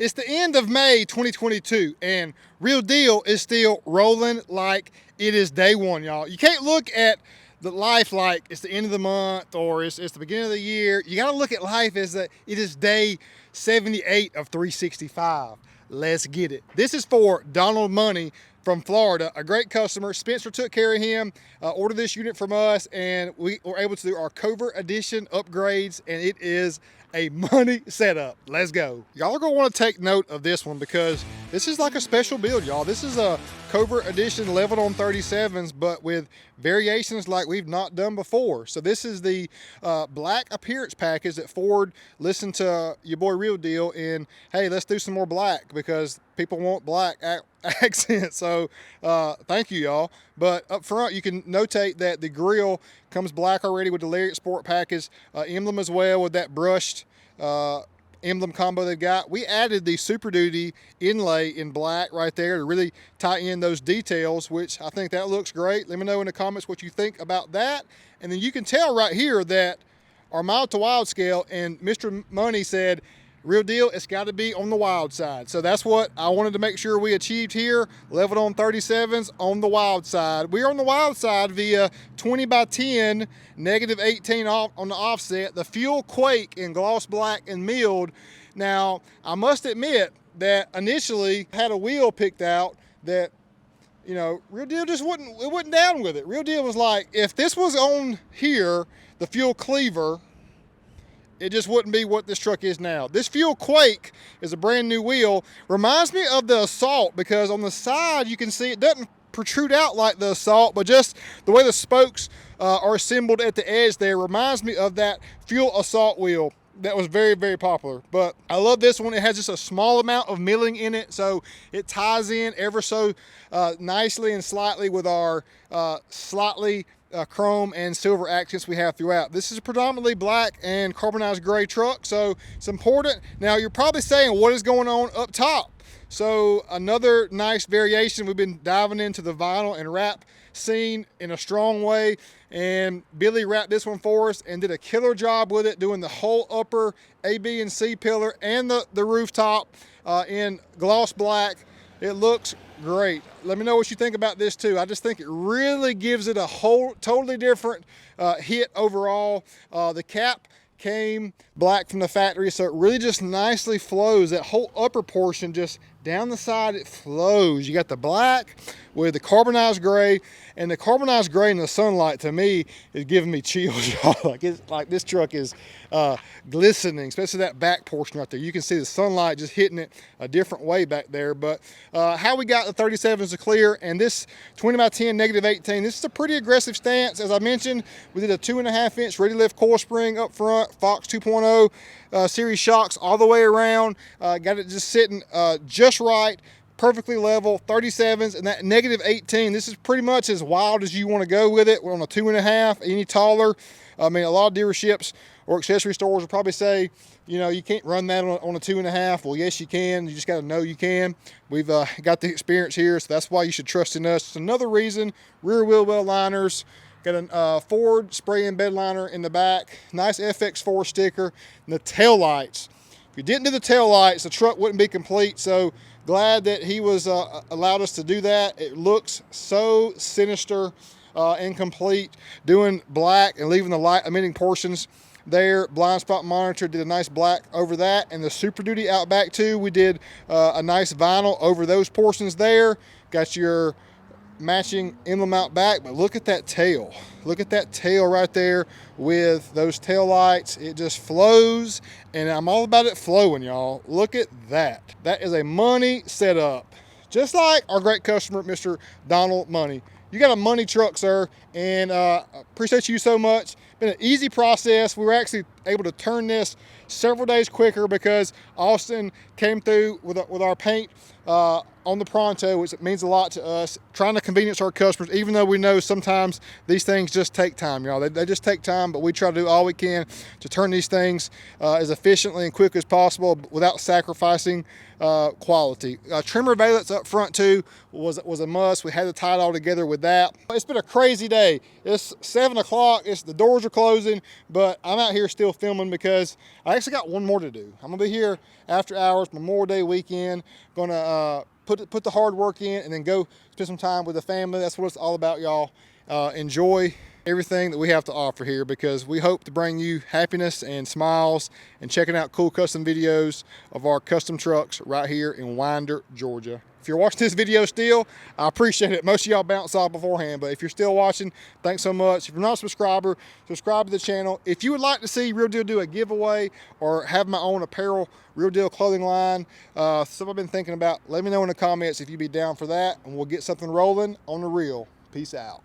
It's the end of May 2022, and Real Deal is still rolling like it is day one, y'all. You can't look at the life like it's the end of the month or it's the beginning of the year. You got to look at life as that it is day 78 of 365. Let's get it. This is for Donald Money from Florida, a great customer. Spencer took care of him, ordered this unit from us, and we were able to do our Covert Edition upgrades, and it is a money setup. Let's go. Y'all are gonna wanna take note of this one because this is like a special build, y'all. This is a Covert Edition leveled on 37s, but with variations like we've not done before. So this is the black appearance package that Ford listened to your boy Real Deal and, hey, let's do some more black because people want black accent. So thank you, y'all. But up front, you can notate that the grille comes black already with the Lariat Sport package, emblem as well with that brushed emblem combo they've got. We added the Super Duty inlay in black right there to really tie in those details, which I think that looks great. Let me know in the comments what you think about that. And then you can tell right here that our mild to wild scale, and Mr. Money said, Real Deal, it's got to be on the wild side. So that's what I wanted to make sure we achieved here. Leveled on 37s on the wild side. We're on the wild side via 20 by 10, -18 off on the offset. The fuel quake in gloss black and milled. Now, I must admit that initially had a wheel picked out that, you know, Real Deal just wasn't down with it. Real Deal was like, if this was on here, the fuel cleaver, it just wouldn't be what this truck is now. This fuel quake is a brand new wheel. Reminds me of the Assault because on the side you can see it doesn't protrude out like the Assault, but just the way the spokes are assembled at the edge there reminds me of that fuel Assault wheel that was very, very popular. But I love this one. It has just a small amount of milling in it, so it ties in ever so nicely and slightly with our slightly chrome and silver accents we have throughout. This is a predominantly black and carbonized gray truck, so it's important. Now you're probably saying, what is going on up top? So another nice variation, we've been diving into the vinyl and wrap scene in a strong way, and Billy wrapped this one for us and did a killer job with it, doing the whole upper A, B, and C pillar and the rooftop in gloss black. It looks great. Let me know what you think about this too. I just think it really gives it a whole totally different hit overall. The cap came black from the factory, so it really just nicely flows. That whole upper portion, just down the side, it flows. You got the black with the carbonized gray, and the carbonized gray in the sunlight to me is giving me chills, y'all. Like this truck is glistening, especially that back portion right there. You can see the sunlight just hitting it a different way back there. But how we got the 37s to clear, and this 20 by 10 -18, this is a pretty aggressive stance. As I mentioned, we did a 2.5-inch ready lift coil spring up front, Fox 2.0 series shocks all the way around. Got it just sitting just right, perfectly level, 37s, and that -18, this is pretty much as wild as you want to go with it. We're on a 2.5, any taller. I mean, a lot of dealerships or accessory stores will probably say, you know, you can't run that on a 2.5. Well, yes, you can. You just got to know you can. We've got the experience here, so that's why you should trust in us. It's another reason. Rear wheel well liners. Got a Ford spray-in bed liner in the back. Nice FX4 sticker. And the tail lights. If you didn't do the tail lights, the truck wouldn't be complete. So glad that he was allowed us to do that. It looks so sinister and complete. Doing black and leaving the light emitting portions there. Blind spot monitor, did a nice black over that. And the Super Duty out back too, we did a nice vinyl over those portions there. Got your matching emblem out back, but look at that tail. Look at that tail right there with those tail lights. It just flows, and I'm all about it flowing, y'all. Look at that. That is a money setup. Just like our great customer, Mr. Donald Money. You got a money truck, sir, and appreciate you so much. Been an easy process. We were actually able to turn this several days quicker because Austin came through with our paint on the Pronto, which means a lot to us, trying to convenience our customers, even though we know sometimes these things just take time, y'all. They just take time, but we try to do all we can to turn these things as efficiently and quick as possible without sacrificing quality. Trimmer valence up front too was a must. We had to tie it all together with that. It's been a crazy day. It's 7 o'clock, the doors are closing, but I'm out here still filming because I actually got one more to do. I'm gonna be here after hours, Memorial Day weekend. Gonna put the hard work in and then go spend some time with the family. That's what it's all about, y'all. Enjoy everything that we have to offer here, because we hope to bring you happiness and smiles and checking out cool custom videos of our custom trucks right here in Winder, Georgia. If you're watching this video still, I appreciate it. Most of y'all bounced off beforehand, but if you're still watching, thanks so much. If you're not a subscriber, subscribe to the channel. If you would like to see Real Deal do a giveaway or have my own apparel, Real Deal clothing line, stuff I've been thinking about, let me know in the comments if you'd be down for that, and we'll get something rolling on the real. Peace out.